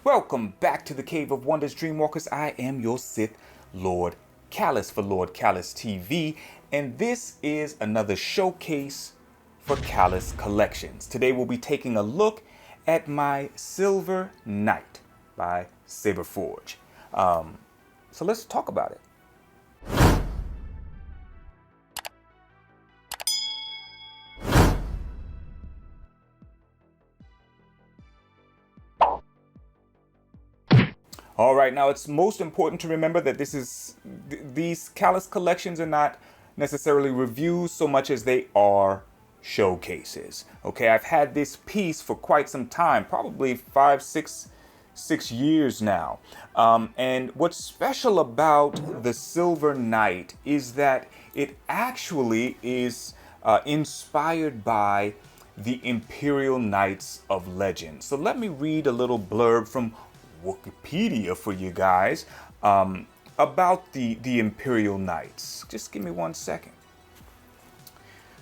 Welcome back to the Cave of Wonders, Dreamwalkers. I am your Sith Lord Callous for Lord Callous TV, and this is another showcase for Callous Collections. Today we'll be taking a look at my Silver Knight by Saberforge. So let's talk about it. All right, now it's most important to remember that these Callous collections are not necessarily reviews so much as they are showcases. Okay, I've had this piece for quite some time, probably six years now. And what's special about the Silver Knight is that it actually is inspired by the Imperial Knights of Legend. So let me read a little blurb from Wikipedia for you guys about the Imperial Knights. Just give me 1 second.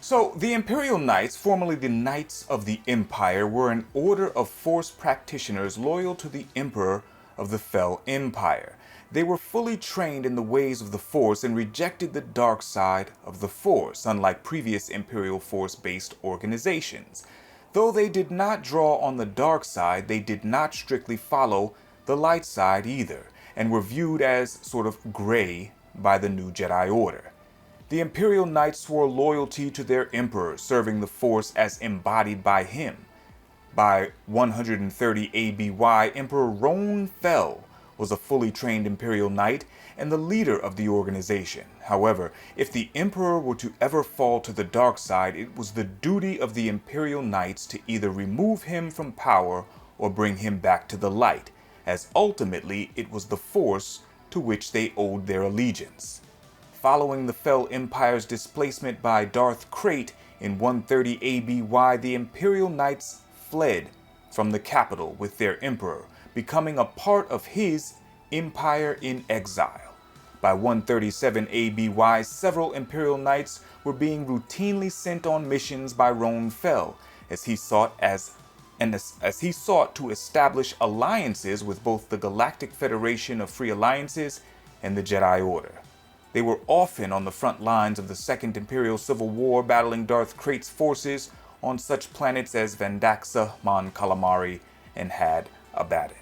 So, the Imperial Knights, formerly the Knights of the Empire, were an order of Force practitioners loyal to the Emperor of the Fell Empire. They were fully trained in the ways of the Force and rejected the dark side of the Force, unlike previous Imperial Force-based organizations. Though they did not draw on the dark side, they did not strictly follow the light side either, and were viewed as sort of gray by the new Jedi Order. The Imperial Knights swore loyalty to their Emperor, serving the Force as embodied by him. By 130 ABY, Emperor Roan Fel was a fully trained Imperial Knight and the leader of the organization. However, if the Emperor were to ever fall to the dark side, it was the duty of the Imperial Knights to either remove him from power or bring him back to the light, as ultimately it was the Force to which they owed their allegiance. Following the Fell Empire's displacement by Darth Krayt in 130 ABY, the Imperial Knights fled from the capital with their Emperor, becoming a part of his Empire in exile. By 137 ABY, several Imperial Knights were being routinely sent on missions by Roan Fel, as he sought to establish alliances with both the Galactic Federation of Free Alliances and the Jedi Order. They were often on the front lines of the Second Imperial Civil War, battling Darth Krayt's forces on such planets as Vandaxa, Mon Calamari, and Had Abaddon.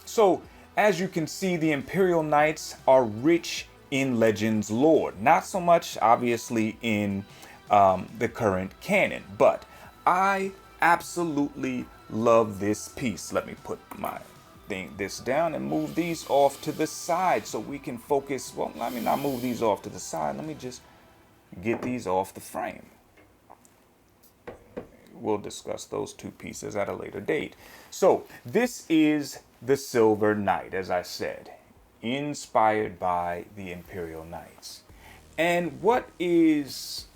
So, as you can see, the Imperial Knights are rich in Legends lore. Not so much, obviously, in the current canon, but I absolutely love this piece. Let me put this down and move these off to the side so we can focus. Well, let me not move these off to the side. Let me just get these off the frame. We'll discuss those two pieces at a later date. So this is the Silver Knight, as I said, inspired by the Imperial Knights. And what is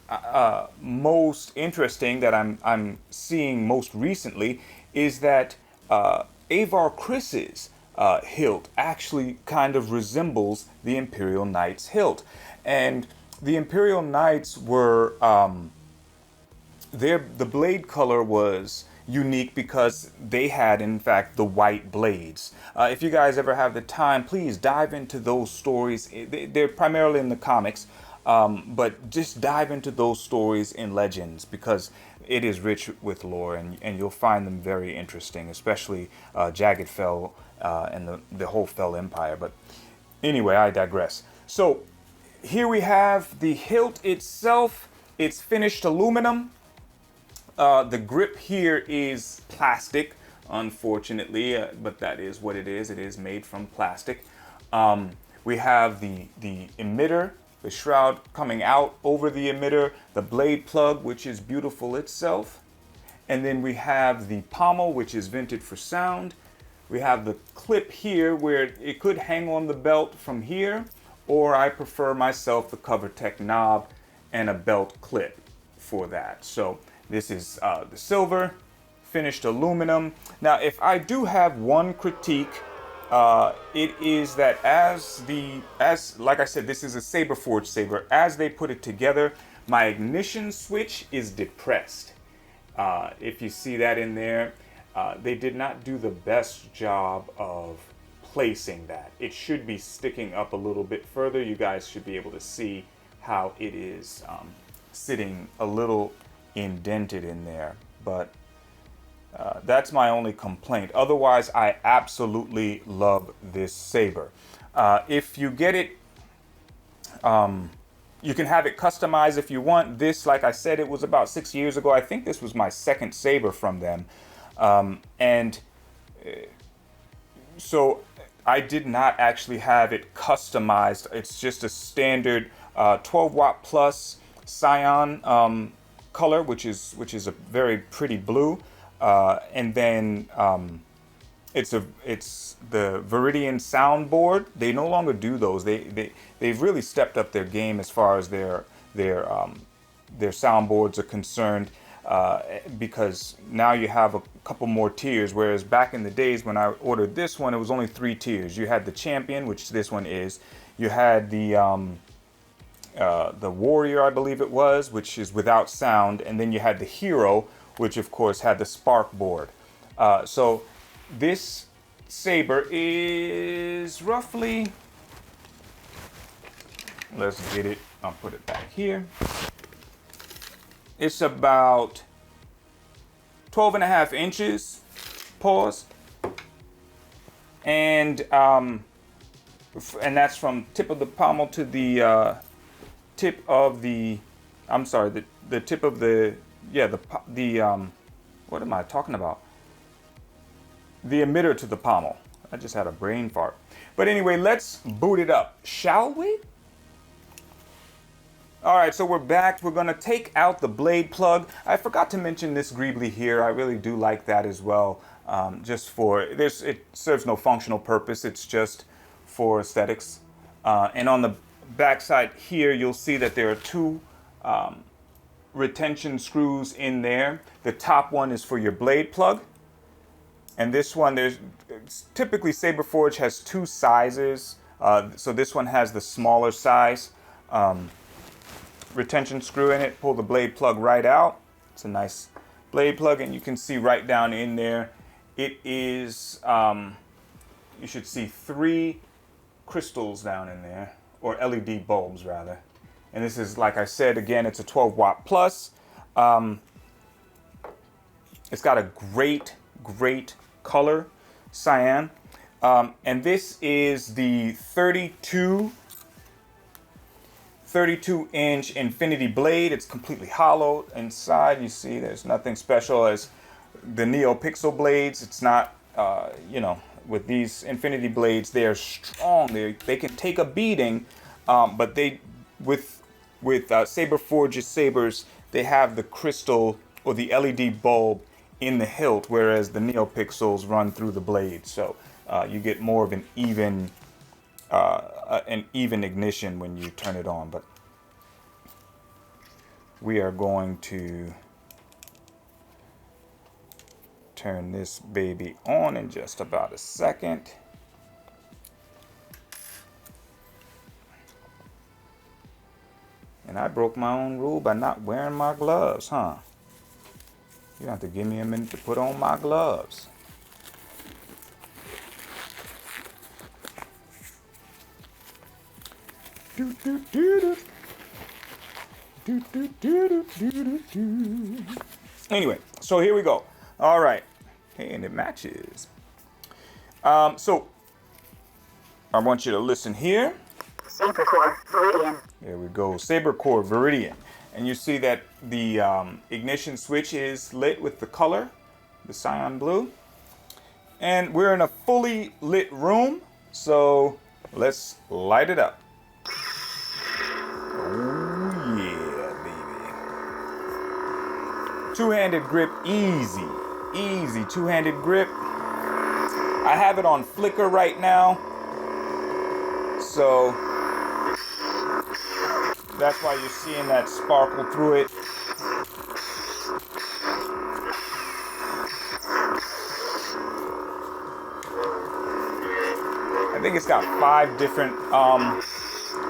most interesting that I'm seeing most recently is that Avar Kriss's hilt actually kind of resembles the Imperial Knight's hilt. And the Imperial Knights were, the blade color was unique because they had, in fact, the white blades. If you guys ever have the time, please dive into those stories. They're primarily in the comics, but just dive into those stories in Legends because it is rich with lore, and you'll find them very interesting, especially Jagged Fel and the whole Fell Empire. But anyway, I digress. So here we have the hilt itself. It's finished aluminum. The grip here is plastic, unfortunately, but that is what it is. It is made from plastic. We have the emitter, the shroud coming out over the emitter, the blade plug, which is beautiful itself. And then we have the pommel, which is vented for sound. We have the clip here where it could hang on the belt from here, or I prefer myself the CoverTech knob and a belt clip for that. So this is the silver, finished aluminum. Now, if I do have one critique, it is that like I said, this is a Saberforge saber. As they put it together, my ignition switch is depressed. If you see that in there, they did not do the best job of placing that. It should be sticking up a little bit further. You guys should be able to see how it is sitting a little indented in there, but that's my only complaint. Otherwise, I absolutely love this saber. If you get it, you can have it customized if you want. This, like I said, it was about 6 years ago. I think this was my second saber from them. So I did not actually have it customized. It's just a standard 12 watt plus cyan color, which is a very pretty blue. And then it's the Viridian soundboard. They no longer do those. They've really stepped up their game as far as their soundboards are concerned, because now you have a couple more tiers, whereas back in the days when I ordered this one, it was only 3 tiers. You had the champion, which this one is. You had the warrior, I believe it was, which is without sound, and then you had the hero, which of course had the spark board. So this saber is roughly, let's get it, I'll put it back here. It's about 12.5 inches, pause, and that's from tip of the pommel to the tip of the, I'm sorry, the tip of the, yeah, what am I talking about? The emitter to the pommel. I just had a brain fart. But anyway, let's boot it up, shall we? All right, so we're back. We're gonna take out the blade plug. I forgot to mention this greebly here. I really do like that as well. Just for this, it serves no functional purpose. It's just for aesthetics. And on the back side here, you'll see that there are 2 retention screws in there. The top one is for your blade plug, and this one, typically Saberforge has 2 sizes. So this one has the smaller size retention screw in it. Pull the blade plug right out. It's a nice blade plug, and you can see right down in there, it is, you should see 3 crystals down in there, or LED bulbs rather. And this is, like I said, again, it's a 12 watt plus. It's got a great color, cyan. And this is the 32-inch infinity blade. It's completely hollow inside. You see there's nothing special as the NeoPixel blades. It's not, with these infinity blades, they are strong. They can take a beating, but with Saberforge's sabers, they have the crystal or the LED bulb in the hilt, whereas the NeoPixels run through the blade. So you get more of an even ignition when you turn it on. But we are going to turn this baby on in just about a second. And I broke my own rule by not wearing my gloves, huh? You have to give me a minute to put on my gloves. Anyway, so here we go. All right, and it matches. So I want you to listen here. Sabercore Viridian. There we go, Sabercore Viridian. And you see that the ignition switch is lit with the color, the cyan blue. And we're in a fully lit room, so let's light it up. Oh yeah, baby. Two-handed grip, easy two-handed grip. I have it on flicker right now, so that's why you're seeing that sparkle through it. I think it's got 5 different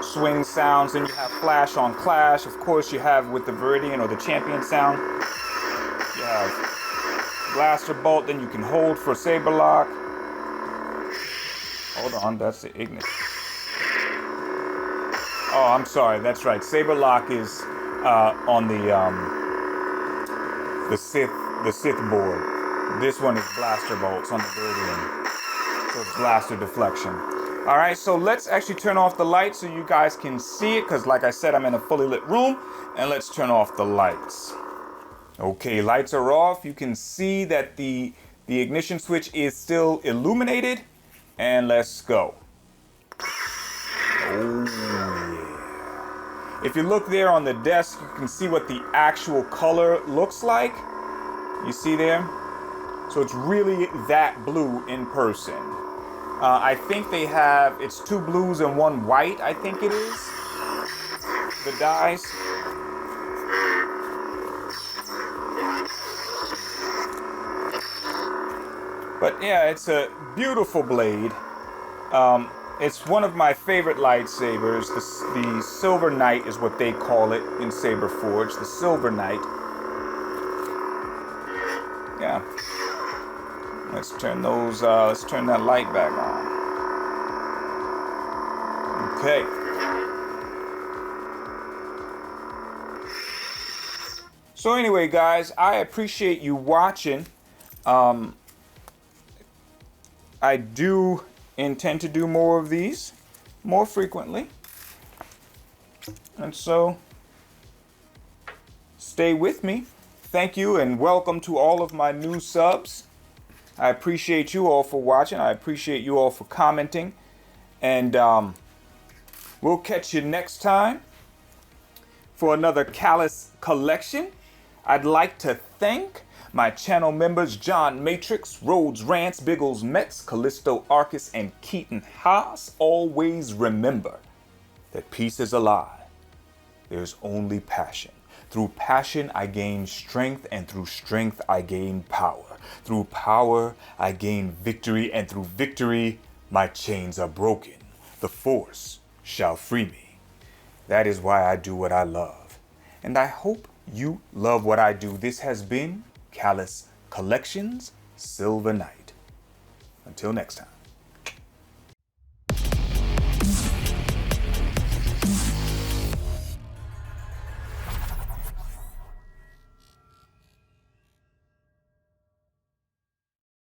swing sounds. Then you have flash on clash. Of course, you have with the Viridian or the champion sound. You have blaster bolt, then you can hold for saber lock. Hold on, that's the ignis. Oh, I'm sorry, that's right. Saber lock is on the Sith board. This one is blaster bolts on the Viridian. So it's blaster deflection. All right, so let's actually turn off the lights so you guys can see it, because like I said, I'm in a fully lit room, and let's turn off the lights. Okay, lights are off. You can see that the ignition switch is still illuminated, and let's go. Oh, yeah. If you look there on the desk, you can see what the actual color looks like. You see there? So it's really that blue in person. I think they have, it's 2 blues and 1 white, I think it is. The dies. But yeah, it's a beautiful blade. It's one of my favorite lightsabers. The Silver Knight is what they call it in Saberforge. The Silver Knight. Yeah. Let's turn those. Let's turn that light back on. Okay. So anyway, guys, I appreciate you watching. I do intend to do more of these more frequently. And so, stay with me. Thank you and welcome to all of my new subs. I appreciate you all for watching. I appreciate you all for commenting. And we'll catch you next time for another Callous collection. I'd like to thank my channel members John Matrix, Rhodes Rants, Biggles Metz, Callisto Arcus, and Keaton Haas. Always remember that peace is a lie. There's only passion. Through passion I gain strength, and through strength I gain power. Through power I gain victory, and through victory my chains are broken. The Force shall free me. That is why I do what I love. And I hope you love what I do. This has been Callous Collections, Silver Knight. Until next time.